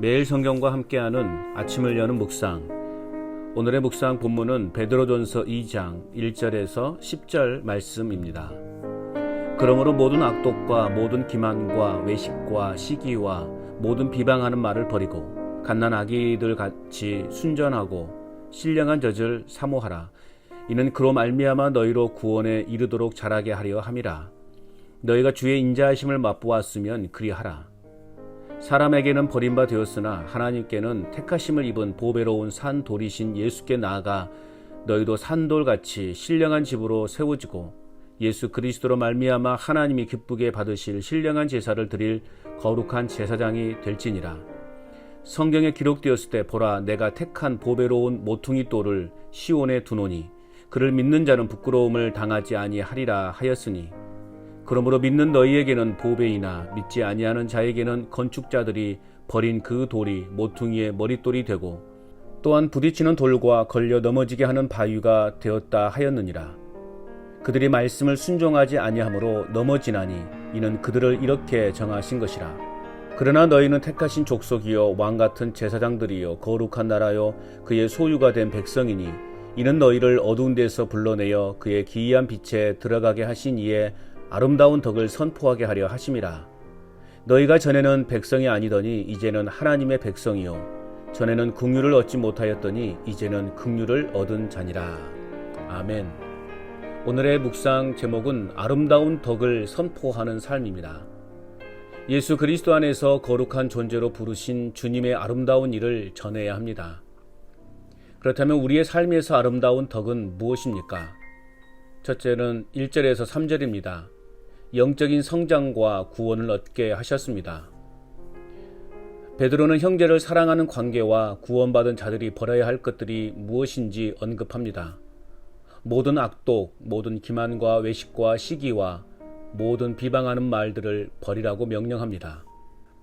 매일 성경과 함께하는 아침을 여는 묵상. 오늘의 묵상 본문은 베드로전서 2장 1절에서 10절 말씀입니다. 그러므로 모든 악독과 모든 기만과 외식과 시기와 모든 비방하는 말을 버리고 갓난 아기들 같이 순전하고 신령한 젖을 사모하라. 이는 그로 말미암아 너희로 구원에 이르도록 자라게 하려 함이라. 너희가 주의 인자하심을 맛보았으면 그리하라. 사람에게는 버림바 되었으나 하나님께는 택하심을 입은 보배로운 산 돌이신 예수께 나아가 너희도 산돌같이 신령한 집으로 세워지고 예수 그리스도로 말미암아 하나님이 기쁘게 받으실 신령한 제사를 드릴 거룩한 제사장이 될지니라. 성경에 기록되었을 때 보라, 내가 택한 보배로운 모퉁이 돌을 시온에 두노니 그를 믿는 자는 부끄러움을 당하지 아니하리라 하였으니, 그러므로 믿는 너희에게는 보배이나 믿지 아니하는 자에게는 건축자들이 버린 그 돌이 모퉁이의 머릿돌이 되고 또한 부딪히는 돌과 걸려 넘어지게 하는 바위가 되었다 하였느니라. 그들이 말씀을 순종하지 아니하므로 넘어지나니 이는 그들을 이렇게 정하신 것이라. 그러나 너희는 택하신 족속이요 왕같은 제사장들이요 거룩한 나라요 그의 소유가 된 백성이니 이는 너희를 어두운 데서 불러내어 그의 기이한 빛에 들어가게 하신 이에 아름다운 덕을 선포하게 하려 하심이라. 너희가 전에는 백성이 아니더니 이제는 하나님의 백성이요 전에는 긍휼을 얻지 못하였더니 이제는 긍휼을 얻은 자니라. 아멘. 오늘의 묵상 제목은 아름다운 덕을 선포하는 삶입니다. 예수 그리스도 안에서 거룩한 존재로 부르신 주님의 아름다운 일을 전해야 합니다. 그렇다면 우리의 삶에서 아름다운 덕은 무엇입니까? 첫째는 1절에서 3절입니다. 영적인 성장과 구원을 얻게 하셨습니다. 베드로는 형제를 사랑하는 관계와 구원받은 자들이 버려야 할 것들이 무엇인지 언급합니다. 모든 악독, 모든 기만과 외식과 시기와 모든 비방하는 말들을 버리라고 명령합니다.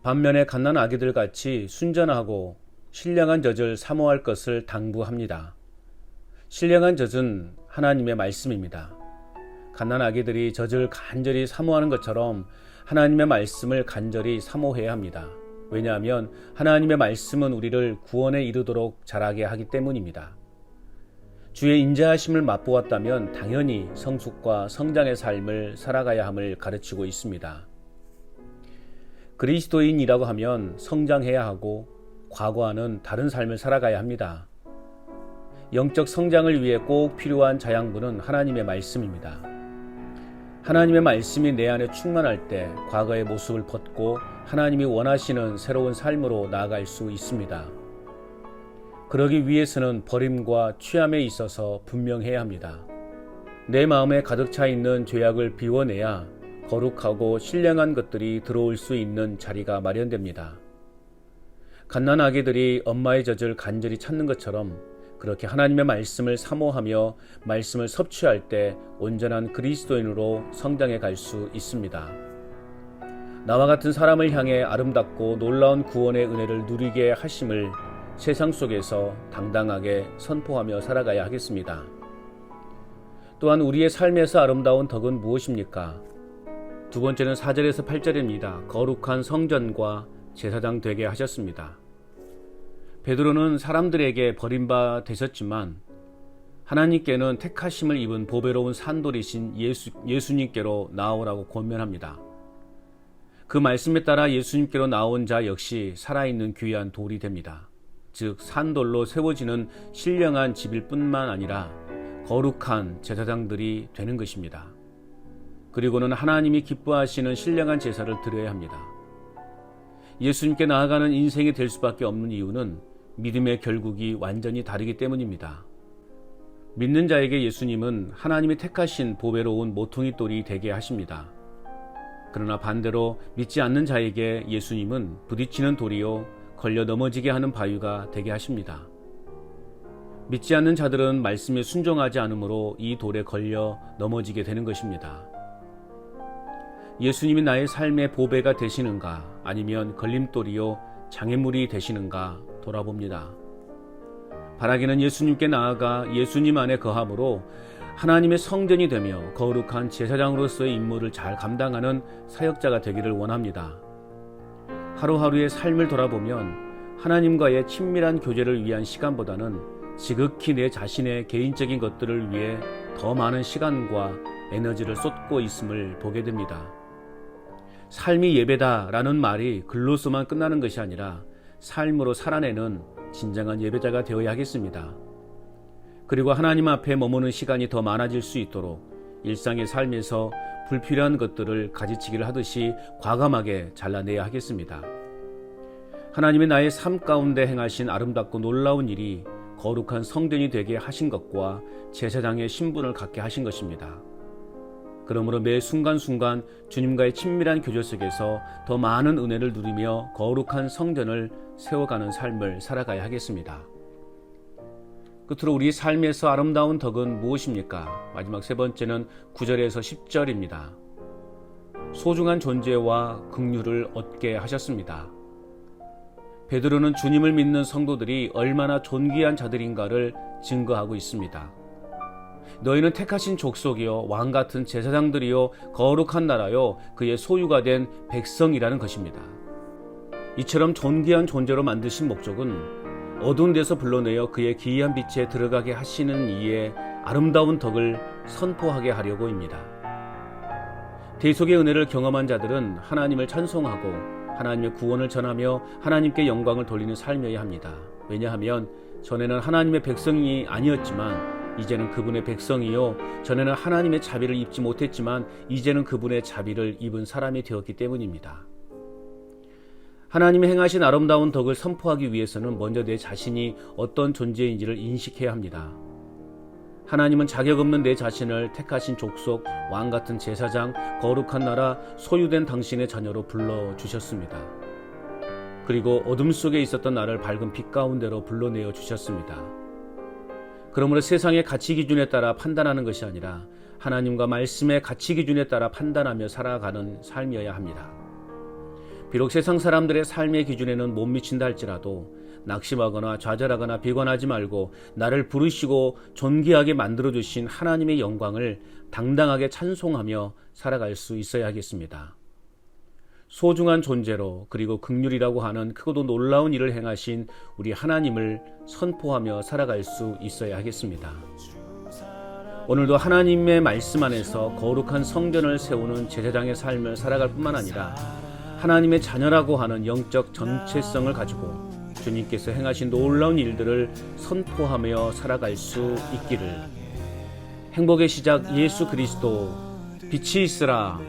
반면에 갓난 아기들 같이 순전하고 신령한 젖을 사모할 것을 당부합니다. 신령한 젖은 하나님의 말씀입니다. 갓난 아기들이 젖을 간절히 사모하는 것처럼 하나님의 말씀을 간절히 사모해야 합니다. 왜냐하면 하나님의 말씀은 우리를 구원에 이르도록 자라게 하기 때문입니다. 주의 인자하심을 맛보았다면 당연히 성숙과 성장의 삶을 살아가야 함을 가르치고 있습니다. 그리스도인이라고 하면 성장해야 하고 과거와는 다른 삶을 살아가야 합니다. 영적 성장을 위해 꼭 필요한 자양분은 하나님의 말씀입니다. 하나님의 말씀이 내 안에 충만할 때 과거의 모습을 벗고 하나님이 원하시는 새로운 삶으로 나아갈 수 있습니다. 그러기 위해서는 버림과 취함에 있어서 분명해야 합니다. 내 마음에 가득 차 있는 죄악을 비워내야 거룩하고 신령한 것들이 들어올 수 있는 자리가 마련됩니다. 갓난 아기들이 엄마의 젖을 간절히 찾는 것처럼 그렇게 하나님의 말씀을 사모하며 말씀을 섭취할 때 온전한 그리스도인으로 성장해 갈 수 있습니다. 나와 같은 사람을 향해 아름답고 놀라운 구원의 은혜를 누리게 하심을 세상 속에서 당당하게 선포하며 살아가야 하겠습니다. 또한 우리의 삶에서 아름다운 덕은 무엇입니까? 두 번째는 4절에서 8절입니다. 거룩한 성전과 제사장 되게 하셨습니다. 베드로는 사람들에게 버림바 되셨지만 하나님께는 택하심을 입은 보배로운 산돌이신 예수님께로 나오라고 권면합니다. 그 말씀에 따라 예수님께로 나온 자 역시 살아있는 귀한 돌이 됩니다. 즉 산돌로 세워지는 신령한 집일 뿐만 아니라 거룩한 제사장들이 되는 것입니다. 그리고는 하나님이 기뻐하시는 신령한 제사를 드려야 합니다. 예수님께 나아가는 인생이 될 수밖에 없는 이유는 믿음의 결국이 완전히 다르기 때문입니다. 믿는 자에게 예수님은 하나님이 택하신 보배로운 모퉁이 돌이 되게 하십니다. 그러나 반대로 믿지 않는 자에게 예수님은 부딪히는 돌이요 걸려 넘어지게 하는 바위가 되게 하십니다. 믿지 않는 자들은 말씀에 순종하지 않으므로 이 돌에 걸려 넘어지게 되는 것입니다. 예수님이 나의 삶의 보배가 되시는가 아니면 걸림돌이요 장애물이 되시는가 돌아봅니다. 바라기는 예수님께 나아가 예수님 안에 거함으로 하나님의 성전이 되며 거룩한 제사장으로서의 임무를 잘 감당하는 사역자가 되기를 원합니다. 하루하루의 삶을 돌아보면 하나님과의 친밀한 교제를 위한 시간보다는 지극히 내 자신의 개인적인 것들을 위해 더 많은 시간과 에너지를 쏟고 있음을 보게 됩니다. 삶이 예배다라는 말이 글로서만 끝나는 것이 아니라 삶으로 살아내는 진정한 예배자가 되어야 하겠습니다. 그리고 하나님 앞에 머무는 시간이 더 많아질 수 있도록 일상의 삶에서 불필요한 것들을 가지치기를 하듯이 과감하게 잘라내야 하겠습니다. 하나님의 나의 삶 가운데 행하신 아름답고 놀라운 일이 거룩한 성전이 되게 하신 것과 제사장의 신분을 갖게 하신 것입니다. 그러므로 매 순간순간 주님과의 친밀한 교제 속에서 더 많은 은혜를 누리며 거룩한 성전을 세워가는 삶을 살아가야 하겠습니다. 끝으로 우리 삶에서 아름다운 덕은 무엇입니까? 마지막 세 번째는 9절에서 10절입니다. 소중한 존재와 긍휼을 얻게 하셨습니다. 베드로는 주님을 믿는 성도들이 얼마나 존귀한 자들인가를 증거하고 있습니다. 너희는 택하신 족속이요 왕같은 제사장들이요 거룩한 나라요 그의 소유가 된 백성이라는 것입니다. 이처럼 존귀한 존재로 만드신 목적은 어두운 데서 불러내어 그의 기이한 빛에 들어가게 하시는 이의 아름다운 덕을 선포하게 하려고입니다. 대속의 은혜를 경험한 자들은 하나님을 찬송하고 하나님의 구원을 전하며 하나님께 영광을 돌리는 삶이어야 합니다. 왜냐하면 전에는 하나님의 백성이 아니었지만 이제는 그분의 백성이요 전에는 하나님의 자비를 입지 못했지만 이제는 그분의 자비를 입은 사람이 되었기 때문입니다. 하나님이 행하신 아름다운 덕을 선포하기 위해서는 먼저 내 자신이 어떤 존재인지를 인식해야 합니다. 하나님은 자격 없는 내 자신을 택하신 족속, 왕같은 제사장, 거룩한 나라, 소유된 당신의 자녀로 불러주셨습니다. 그리고 어둠 속에 있었던 나를 밝은 빛 가운데로 불러내어 주셨습니다. 그러므로 세상의 가치 기준에 따라 판단하는 것이 아니라 하나님과 말씀의 가치 기준에 따라 판단하며 살아가는 삶이어야 합니다. 비록 세상 사람들의 삶의 기준에는 못 미친다 할지라도 낙심하거나 좌절하거나 비관하지 말고 나를 부르시고 존귀하게 만들어주신 하나님의 영광을 당당하게 찬송하며 살아갈 수 있어야 하겠습니다. 소중한 존재로 그리고 긍휼이라고 하는 크고도 놀라운 일을 행하신 우리 하나님을 선포하며 살아갈 수 있어야 하겠습니다. 오늘도 하나님의 말씀 안에서 거룩한 성전을 세우는 제사장의 삶을 살아갈 뿐만 아니라 하나님의 자녀라고 하는 영적 정체성을 가지고 주님께서 행하신 놀라운 일들을 선포하며 살아갈 수 있기를. 행복의 시작 예수 그리스도 빛이 있으라.